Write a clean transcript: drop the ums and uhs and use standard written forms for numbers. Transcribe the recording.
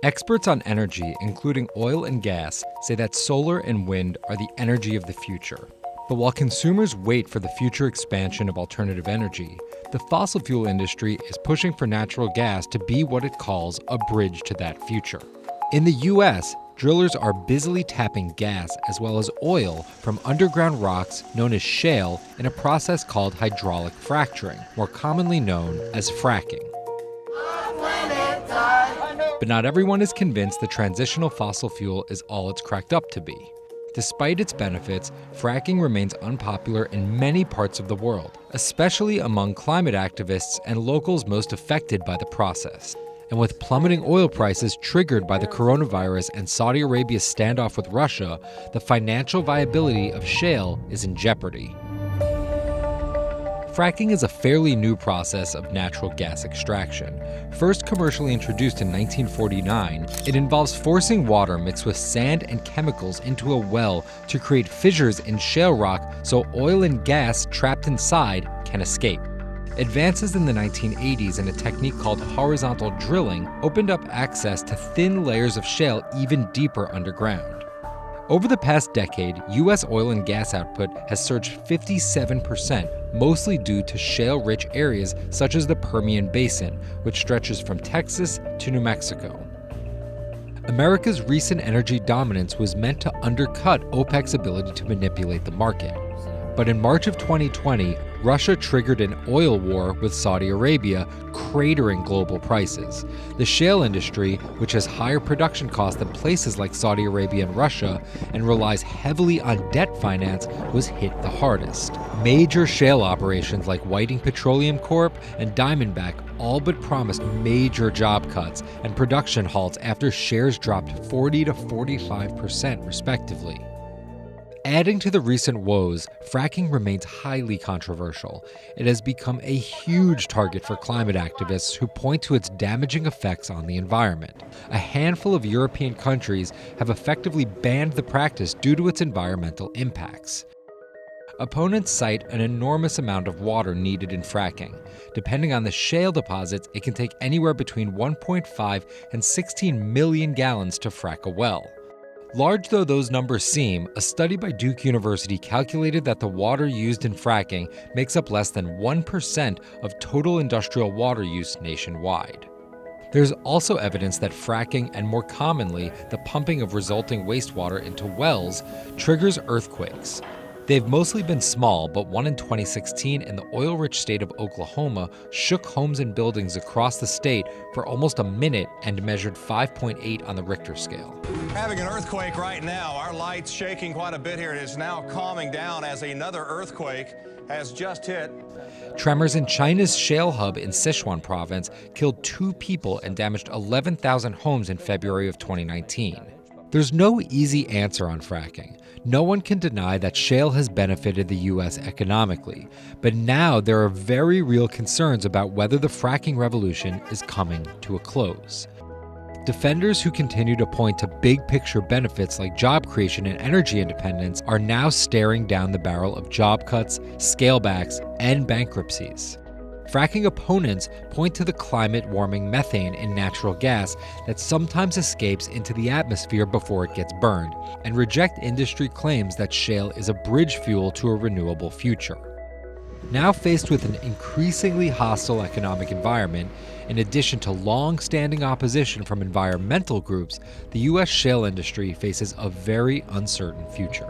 Experts on energy, including oil and gas, say that solar and wind are the energy of the future. But while consumers wait for the future expansion of alternative energy, the fossil fuel industry is pushing for natural gas to be what it calls a bridge to that future. In the US, drillers are busily tapping gas as well as oil from underground rocks known as shale in a process called hydraulic fracturing, more commonly known as fracking. But not everyone is convinced the transitional fossil fuel is all it's cracked up to be. Despite its benefits, fracking remains unpopular in many parts of the world, especially among climate activists and locals most affected by the process. And with plummeting oil prices triggered by the coronavirus and Saudi Arabia's standoff with Russia, the financial viability of shale is in jeopardy. Fracking is a fairly new process of natural gas extraction. First commercially introduced in 1949, it involves forcing water mixed with sand and chemicals into a well to create fissures in shale rock so oil and gas trapped inside can escape. Advances in the 1980s in a technique called horizontal drilling opened up access to thin layers of shale even deeper underground. Over the past decade, U.S. oil and gas output has surged 57%, mostly due to shale-rich areas such as the Permian Basin, which stretches from Texas to New Mexico. America's recent energy dominance was meant to undercut OPEC's ability to manipulate the market. But in March of 2020, Russia triggered an oil war with Saudi Arabia, cratering global prices. The shale industry, which has higher production costs than places like Saudi Arabia and Russia, and relies heavily on debt finance, was hit the hardest. Major shale operations like Whiting Petroleum Corp. And Diamondback all but promised major job cuts and production halts after shares dropped 40 to 45% respectively. Adding to the recent woes, fracking remains highly controversial. It has become a huge target for climate activists who point to its damaging effects on the environment. A handful of European countries have effectively banned the practice due to its environmental impacts. Opponents cite an enormous amount of water needed in fracking. Depending on the shale deposits, it can take anywhere between 1.5 and 16 million gallons to frack a well. Large though those numbers seem, a study by Duke University calculated that the water used in fracking makes up less than 1% of total industrial water use nationwide. There's also evidence that fracking, and more commonly, the pumping of resulting wastewater into wells, triggers earthquakes. They've mostly been small, but one in 2016 in the oil-rich state of Oklahoma shook homes and buildings across the state for almost a minute and measured 5.8 on the Richter scale. Having an earthquake right now. Our light's shaking quite a bit here. It is now calming down as another earthquake has just hit. Tremors in China's shale hub in Sichuan province killed 2 people and damaged 11,000 homes in February of 2019. There's no easy answer on fracking. No one can deny that shale has benefited the U.S. economically, but now there are very real concerns about whether the fracking revolution is coming to a close. Defenders who continue to point to big-picture benefits like job creation and energy independence are now staring down the barrel of job cuts, scalebacks, and bankruptcies. Fracking opponents point to the climate-warming methane in natural gas that sometimes escapes into the atmosphere before it gets burned, and reject industry claims that shale is a bridge fuel to a renewable future. Now faced with an increasingly hostile economic environment, in addition to long-standing opposition from environmental groups, the U.S. shale industry faces a very uncertain future.